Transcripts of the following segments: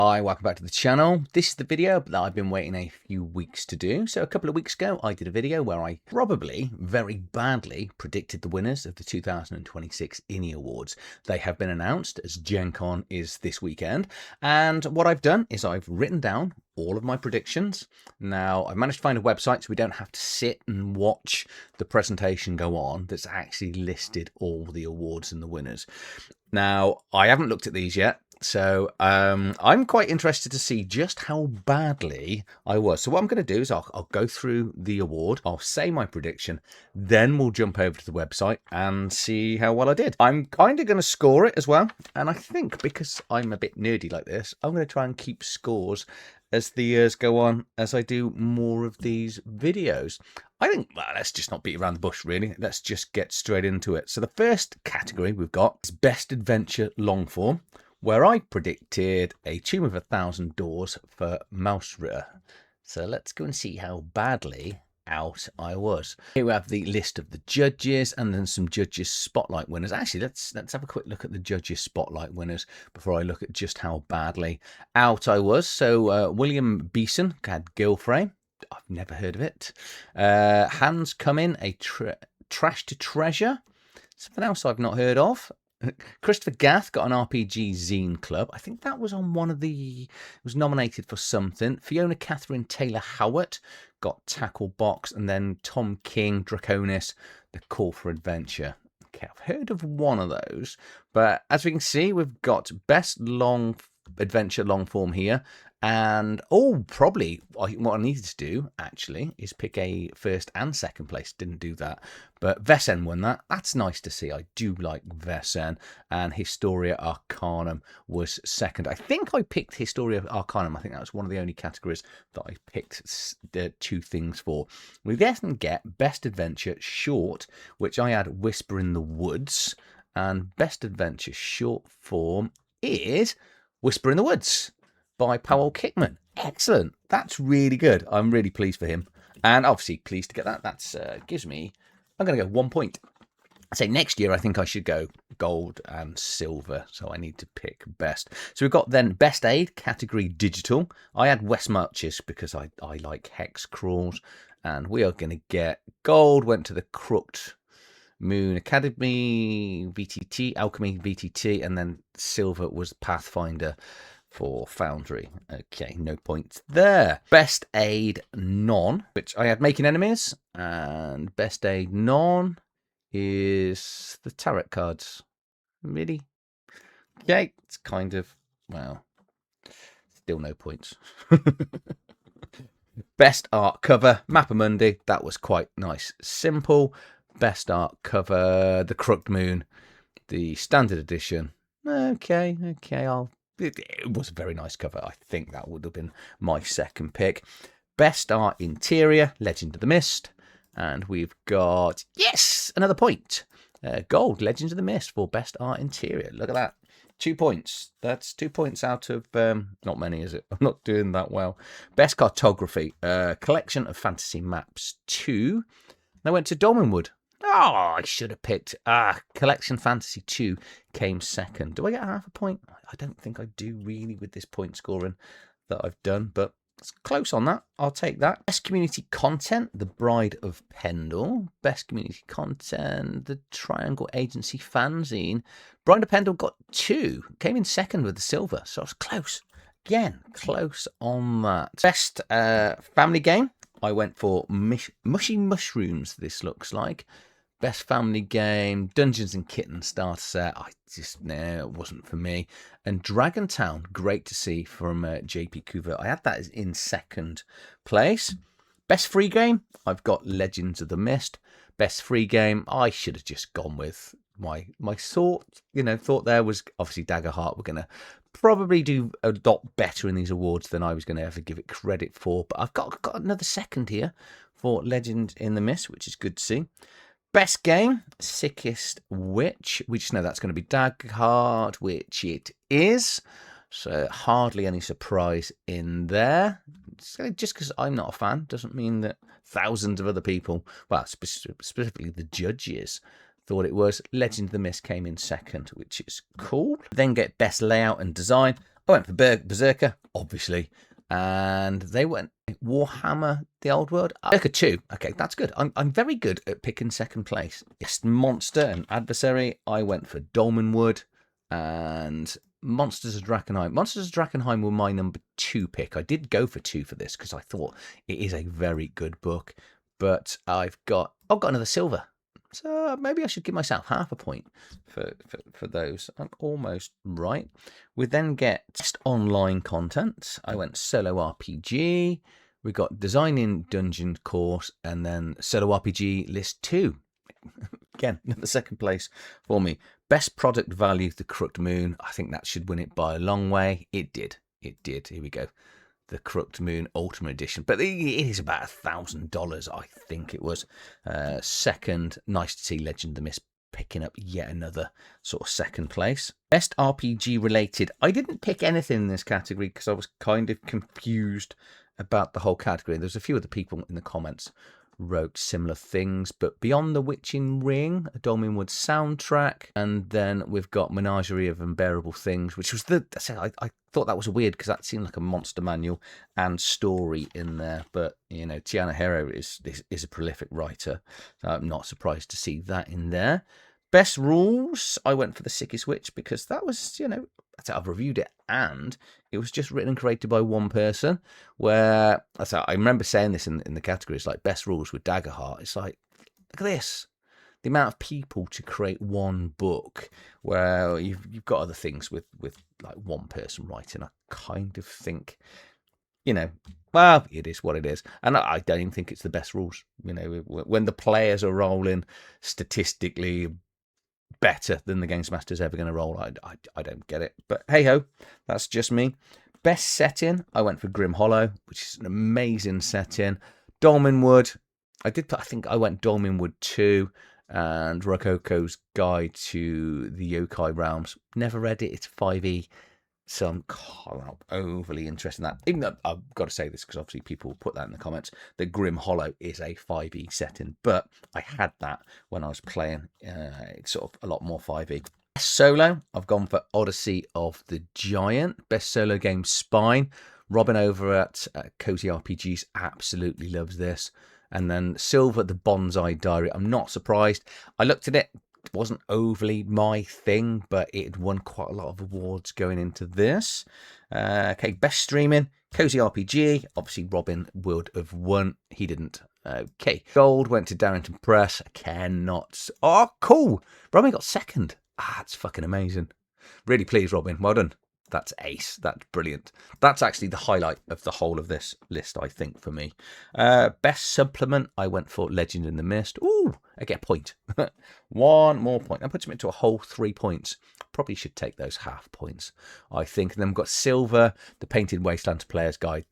Hi, welcome back to the channel. This is the video that I've been waiting a few weeks to do. So a couple of weeks ago, I did a video where I probably very badly predicted the winners of the 2026 ENNIE Awards. They have been announced as Gen Con is this weekend. And what I've done is I've written down all of my predictions. Now, I've managed to find a website so we don't have to sit and watch the presentation go on that's actually listed all the awards and the winners. Now, I haven't looked at these yet. So I'm quite interested to see just how badly I was. So what I'm going to do is I'll go through the award, I'll say my prediction, then we'll jump over to the website and see how well I did. I'm kind of going to score it as well. And I think because I'm a bit nerdy like this, I'm going to try and keep scores as the years go on, as I do more of these videos. I think, well, let's just not beat around the bush, really. Let's just get straight into it. So the first category we've got is Best Adventure Longform, where I predicted A Tomb of 1,000 Doors for Mothership. So let's go and see how badly out I was. Here we have the list of the judges and then some judges spotlight winners. Actually, let's have a quick look at the judges spotlight winners before I look at just how badly out I was. So William Beeson had Gilfrey. I've never heard of it. Hans Cumming, a Trash to Treasure. Something else I've not heard of. Christopher Gath got an RPG Zine Club. I think that was on one of the... was nominated for something. Fiona Catherine Taylor Howard got Tackle Box. And then Tom King, Draconis, The Call for Adventure. Okay, I've heard of one of those. But as we can see, we've got Best Long Adventure Long Form here. And, probably what I needed to do, actually, is pick a first and second place. Didn't do that. But Vesen won that. That's nice to see. I do like Vesen. And Historia Arcanum was second. I think I picked Historia Arcanum. I think that was one of the only categories that I picked the two things for. We then get Best Adventure Short, which I had Whisper in the Woods. And Best Adventure Short Form is Whisper in the Woods by Powell Kickman. Excellent. That's really good. I'm really pleased for him. And obviously pleased to get that. That's gives me, I'm going to go 1 point. I say next year I think I should go gold and silver. So I need to pick best. So we've got then Best Aid, category digital. I had West Marches because I like hex crawls. And we are going to get gold, went to the Crooked Moon Academy, VTT, Alchemy, VTT. And then silver was Pathfinder for Foundry. Okay, no points there. Best Aid Non, which I had Making Enemies, and Best Aid Non is the tarot cards. Really? Okay, it's kind of, well, still no points. Best Art Cover, Mappamundi, that was quite nice. Simple. Best Art Cover, The Crooked Moon, the Standard Edition. Okay, it was a very nice cover. I think that would have been my second pick. Best Art Interior, Legend of the Mist. And we've got, yes, another point. Gold, Legend of the Mist for Best Art Interior. Look at that. 2 points. That's 2 points out of, not many, is it? I'm not doing that well. Best Cartography, Collection of Fantasy Maps 2. I went to Dolmenwood. Oh, I should have picked. Collection Fantasy 2 came second. Do I get half a point? I don't think I do really with this point scoring that I've done, but it's close on that. I'll take that. Best Community Content, The Bride of Pendle. Best Community Content, The Triangle Agency Fanzine. Bride of Pendle got 2. Came in second with the silver, so it's close. Again, close on that. Best Family Game. I went for Mushy Mushrooms, this looks like. Best Family Game, Dungeons and Kittens starter set. It wasn't for me. And Dragon Town, great to see from JP Coover. I had that in second place. Best Free Game, I've got Legends of the Mist. Best Free Game, I should have just gone with my thought there was obviously Daggerheart. We're going to probably do a lot better in these awards than I was going to ever give it credit for. But I've got another second here for Legend in the Mist, which is good to see. Best Game, Sickest Witch. We just know that's going to be Daggerheart, which it is. So hardly any surprise in there. So just because I'm not a fan doesn't mean that thousands of other people, well, specifically the judges, thought it was. Legend of the Mist came in second, which is cool. Then get Best Layout and Design. I went for Berserker, obviously, and they went Warhammer, the Old World. Berserker 2. Okay, that's good. I'm very good at picking second place. Yes, Monster and Adversary. I went for Dolmenwood and Monsters of Drakenheim. Monsters of Drakenheim were my number 2 pick. I did go for 2 for this because I thought it is a very good book, but I've got another silver. So maybe I should give myself half a point for those. I'm almost right. We then get best online content. I went solo RPG. We got designing dungeon course, and then solo RPG list 2. Again, the second place for me. Best product value, the Crooked Moon. I think that should win it by a long way. It did. It did. Here we go. The Crooked Moon Ultimate Edition, but it is about $1,000, I think it was. Second, nice to see Legend of the Mist picking up yet another sort of second place. Best RPG related. I didn't pick anything in this category because I was kind of confused about the whole category. There's a few other people in the comments wrote similar things, but Beyond the Witching Ring, a Dolmenwood soundtrack, and then we've got Menagerie of Unbearable Things, which was I thought that was weird because that seemed like a monster manual and story in there, but you know, Tiana Hero is a prolific writer, so I'm not surprised to see that in there. Best rules, I went for The Sickest Witch because that was, you know, I've reviewed it and it was just written and created by one person. Where I remember saying this in the categories like best rules with Daggerheart. It's like, look at this, the amount of people to create one book. Where you've got other things with like one person writing. I kind of think, you know, well, it is what it is, and I don't even think it's the best rules. You know, when the players are rolling statistically better than the Games Master's ever going to roll, I don't get it. But hey ho, that's just me. Best setting, I went for Grim Hollow, which is an amazing setting. Dolmenwood, I think I went Dolmenwood 2 and Rococo's Guide to the Yokai Realms. Never read it, it's 5e. So I'm not overly interested in that. Even though I've got to say this because obviously people put that in the comments, that Grim Hollow is a 5e setting, but I had that when I was playing. It's sort of a lot more 5e. Best solo, I've gone for Odyssey of the Giant. Best solo game, Spine. Robin over at Cozy RPGs absolutely loves this. And then Silver, the Bonsai Diary. I'm not surprised. I looked at it. It wasn't overly my thing, but it had won quite a lot of awards going into this. Okay, best streaming, Cozy RPG. Obviously, Robin would have won. He didn't. Okay, gold went to Darrington Press. Cannot. Oh, cool. Robin got second. That's fucking amazing. Really pleased, Robin. Well done. That's ace. That's brilliant. That's actually the highlight of the whole of this list, I think, for me. Best supplement, I went for Legend in the Mist. Ooh, I get a point. One more point. That puts me into a whole 3 points. Probably should take those half points, I think. And then we've got Silver, the Painted Wastelands Player's Guide.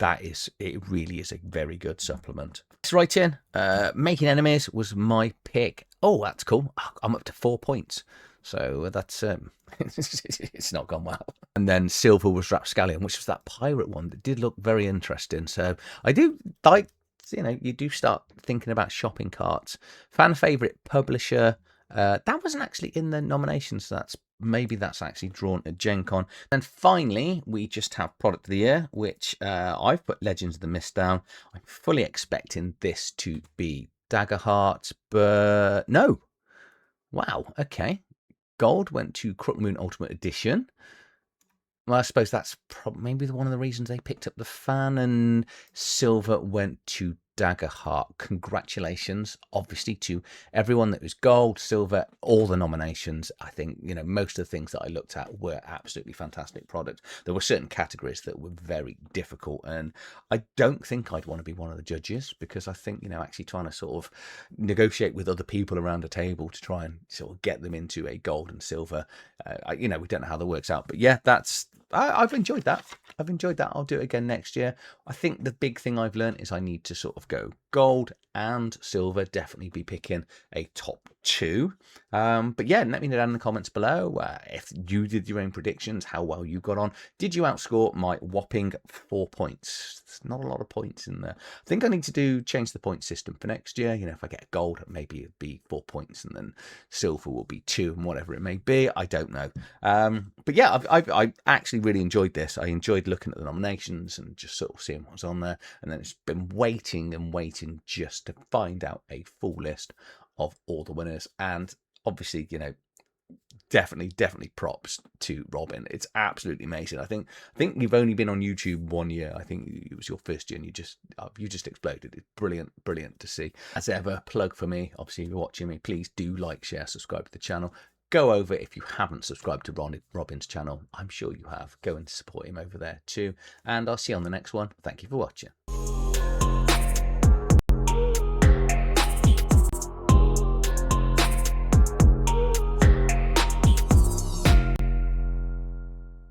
It really is a very good supplement. Let's write in. Making Enemies was my pick. Oh, that's cool. I'm up to 4 points. So that's it's not gone well. And then Silver was Rapscallion, which was that pirate one that did look very interesting. So I do like, you know, you do start thinking about shopping carts. Fan favorite publisher, that wasn't actually in the nominations. So maybe that's actually drawn at Gen Con. And finally, we just have product of the year, which I've put Legends of the Mist down. I'm fully expecting this to be Daggerheart, but no. Wow, okay. Gold went to Crooked Moon Ultimate Edition. Well, I suppose that's maybe one of the reasons they picked up the fan. And silver went to Daggerheart. Congratulations, obviously, to everyone that was gold, silver, all the nominations. I think, you know, most of the things that I looked at were absolutely fantastic products. There were certain categories that were very difficult, and I don't think I'd want to be one of the judges because I think, you know, actually trying to sort of negotiate with other people around a table to try and sort of get them into a gold and silver. You know, we don't know how that works out, but yeah, I've enjoyed that. I've enjoyed that. I'll do it again next year. I think the big thing I've learned is I need to sort of go gold and silver definitely be picking a top 2. But yeah, let me know down in the comments below if you did your own predictions, how well you got on. Did you outscore my whopping 4 points? It's not a lot of points in there. I think I need to change the point system for next year. You know, if I get gold, maybe it'd be 4 points, and then silver will be 2, and whatever it may be. I don't know. But yeah, I actually really enjoyed this. I enjoyed looking at the nominations and just sort of seeing what was on there. And then it's been waiting and waiting just to find out a full list of all the winners. And obviously, you know, definitely props to Robin. It's absolutely amazing. I think you've only been on YouTube 1 year. I think it was your first year, and you just exploded. It's brilliant to see. As ever, plug for me. Obviously, if you're watching me, please do like, share, subscribe to the channel. Go over, if you haven't subscribed to Robin's channel, I'm sure you have. Go and support him over there too. And I'll see you on the next one. Thank you for watching.